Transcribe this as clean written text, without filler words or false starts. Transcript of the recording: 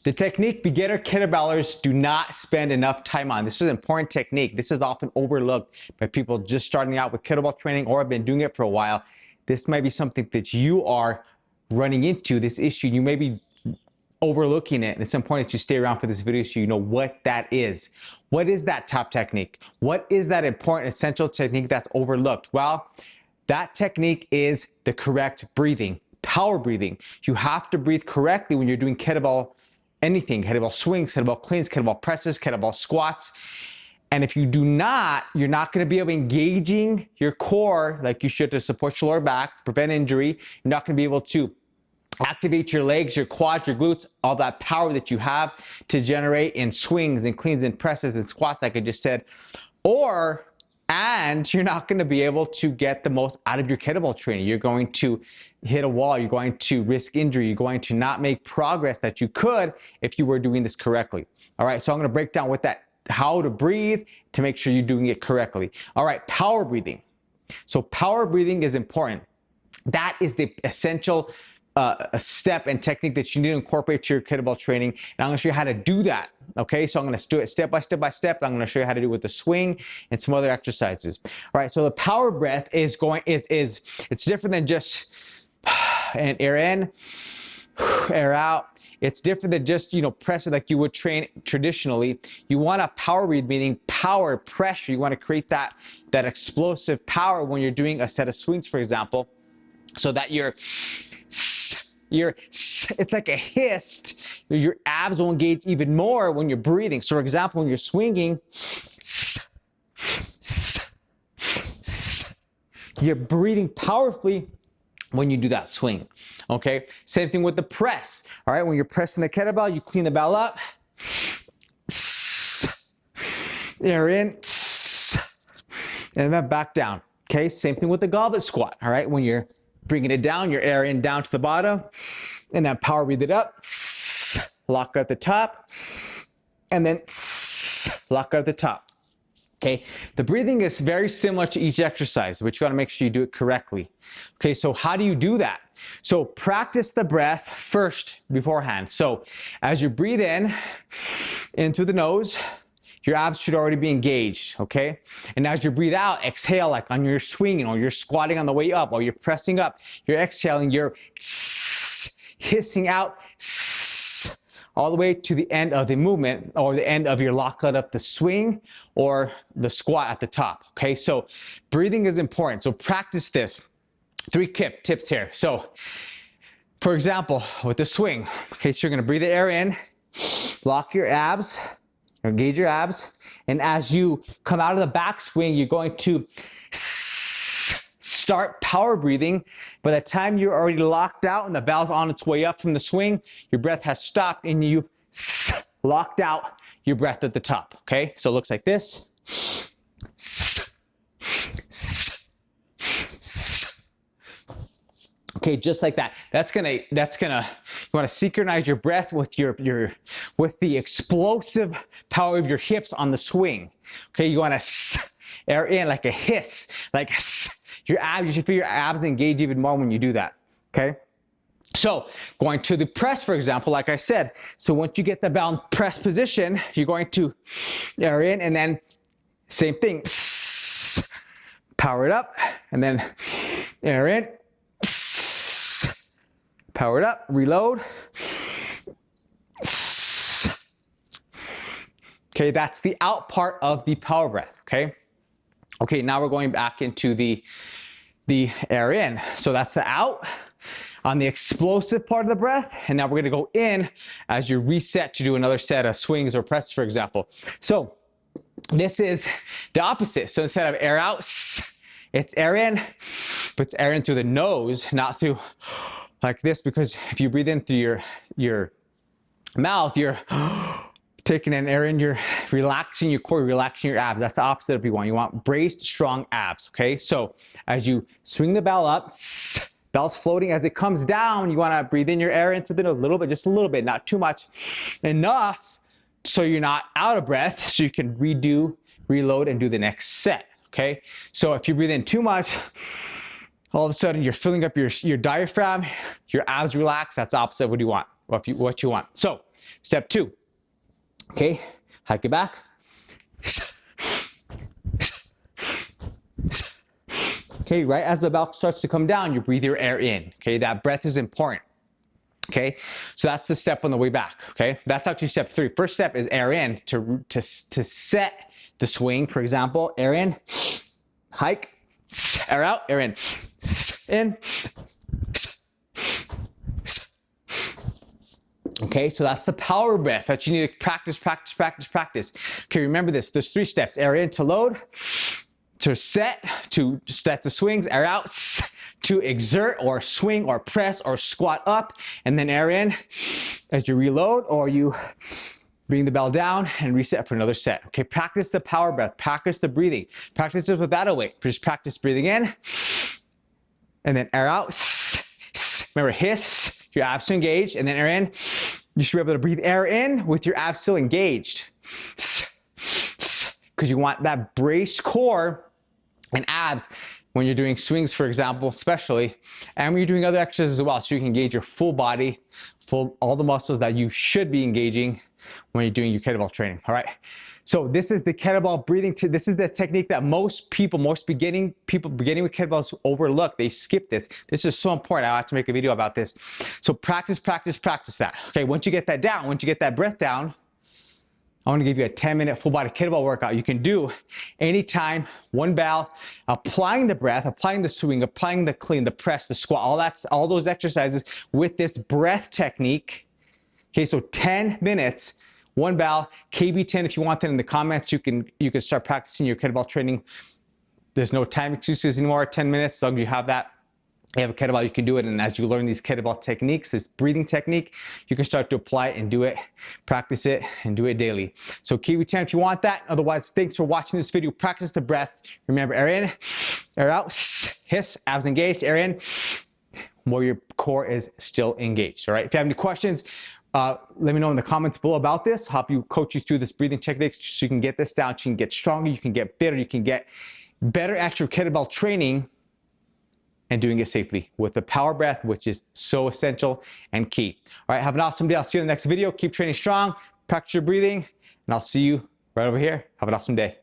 The technique beginner kettlebellers do not spend enough time on. This is an important technique. This is often overlooked by people just starting out with kettlebell training or have been doing it for a while. This might be something that you are running into, this issue. You may be overlooking it, and it's important that you stay around for this video so you know what that is. What is that top technique? What is that important, essential technique that's overlooked? Well, that technique is the correct breathing, power breathing. You have to breathe correctly when you're doing kettlebell anything, kettlebell swings, kettlebell cleans, kettlebell presses, kettlebell squats. And if you do not, you're not going to be able to engaging your core like you should to support your lower back, prevent injury. You're not going to be able to activate your legs, your quads, your glutes, all that power that you have to generate in swings and cleans and presses and squats, like I just said. And you're not going to be able to get the most out of your kettlebell training. You're going to hit a wall. You're going to risk injury. You're going to not make progress that you could if you were doing this correctly. All right, so I'm going to break down what that, how to breathe to make sure you're doing it correctly. All right, power breathing. So power breathing is important. That is the essential a step and technique that you need to incorporate to your kettlebell training, and I'm going to show you how to do that. Okay, so I'm going to do it step by step by step. I'm going to show you how to do it with the swing and some other exercises. All right, so the power breath is it's different than just and air in, air out. It's different than just, press it like you would train traditionally. You want a power breathe, meaning power, pressure. You want to create that explosive power when you're doing a set of swings, for example, so that it's like a hiss. Your abs will engage even more when you're breathing. So for example, when you're swinging, you're breathing powerfully when you do that swing. Okay, same thing with the press. All right, when you're pressing the kettlebell, you clean the bell up, air in, and then back down. Okay, same thing with the goblet squat. All right, when you're bringing it down, your air in down to the bottom, and then power breathe it up, lock at the top, and then lock at the top. Okay, the breathing is very similar to each exercise, but you gotta make sure you do it correctly. Okay, so how do you do that? So practice the breath first beforehand. So as you breathe in through the nose, your abs should already be engaged, okay? And as you breathe out, exhale like on your swinging or you're squatting on the way up or you're pressing up, you're exhaling, you're hissing out all the way to the end of the movement or the end of your lockout up the swing or the squat at the top, okay? So breathing is important, so practice this. 3 tips here. So for example, with the swing, okay, so you're gonna breathe the air in, lock your abs, engage your abs, and as you come out of the back swing, you're going to start power breathing. By the time you're already locked out and the bell's on its way up from the swing, your breath has stopped and you've locked out your breath at the top, okay? So it looks like this. Okay, just like that. That's gonna, you wanna synchronize your breath with with the explosive power of your hips on the swing. Okay, you wanna air in like a hiss, like your abs, you should feel your abs engage even more when you do that, okay? So going to the press, for example, like I said, so once you get the bell in press position, you're going to air in and then same thing, power it up and then air in, power it up, reload. Okay, that's the out part of the power breath, okay? Okay, now we're going back into the air in. So that's the out on the explosive part of the breath. And now we're gonna go in as you reset to do another set of swings or presses, for example. So this is the opposite. So instead of air out, it's air in, but it's air in through the nose, not through like this, because if you breathe in through your mouth, you're taking an air in, you're relaxing your core, relaxing your abs. That's the opposite of what you want. You want braced, strong abs, okay? So as you swing the bell up, bell's floating. As it comes down, you wanna breathe in your air into the nose a little bit, just a little bit, not too much. Enough so you're not out of breath, so you can reload, and do the next set, okay? So if you breathe in too much, all of a sudden you're filling up your diaphragm, your abs relax. That's opposite of what you want, what you want. So Step 2, okay, hike it back. Okay, right as the bell starts to come down, you breathe your air in. Okay, that breath is important. Okay, so that's the step on the way back. Okay, that's actually step 3. First step is air in to set the swing. For example, air in, hike, air out, air in, in. Okay, so that's the power breath that you need to practice. Okay, remember this. There's 3 steps: air in to load, to set the swings, air out to exert or swing or press or squat up, and then air in as you reload or you bring the bell down and reset for another set. Okay, practice the power breath, practice the breathing, practice it without a weight. Just practice breathing in and then air out. Remember, hiss, your abs are engaged, and then air in. You should be able to breathe air in with your abs still engaged, because you want that braced core and abs when you're doing swings, for example, especially, and when you're doing other exercises as well, so you can engage your full body, all the muscles that you should be engaging when you're doing your kettlebell training. All right. So this is the kettlebell breathing. This is the technique that most beginning with kettlebells overlook. They skip this. This is so important. I have to make a video about this. So practice that. Okay. Once you get that down, once you get that breath down, I want to give you a 10-minute full body kettlebell workout you can do anytime, one bell, applying the breath, applying the swing, applying the clean, the press, the squat, all those exercises with this breath technique. Okay, so 10 minutes, one bell, KB10. If you want that in the comments, you can start practicing your kettlebell training. There's no time excuses anymore. 10 minutes, as long as you have that. You have a kettlebell, you can do it, and as you learn these kettlebell techniques, this breathing technique, you can start to apply it and do it, practice it, and do it daily. So Kiwi 10 if you want that. Otherwise, thanks for watching this video. Practice the breath. Remember, air in, air out, hiss, abs engaged, air in, while your core is still engaged. All right, if you have any questions, let me know in the comments below about this. I'll help you, coach you through this breathing technique so you can get this down, so you can get stronger, you can get better, you can get better at your kettlebell training, and doing it safely with the power breath, which is so essential and key. All right, have an awesome day. I'll see you in the next video. Keep training strong, practice your breathing, and I'll see you right over here. Have an awesome day.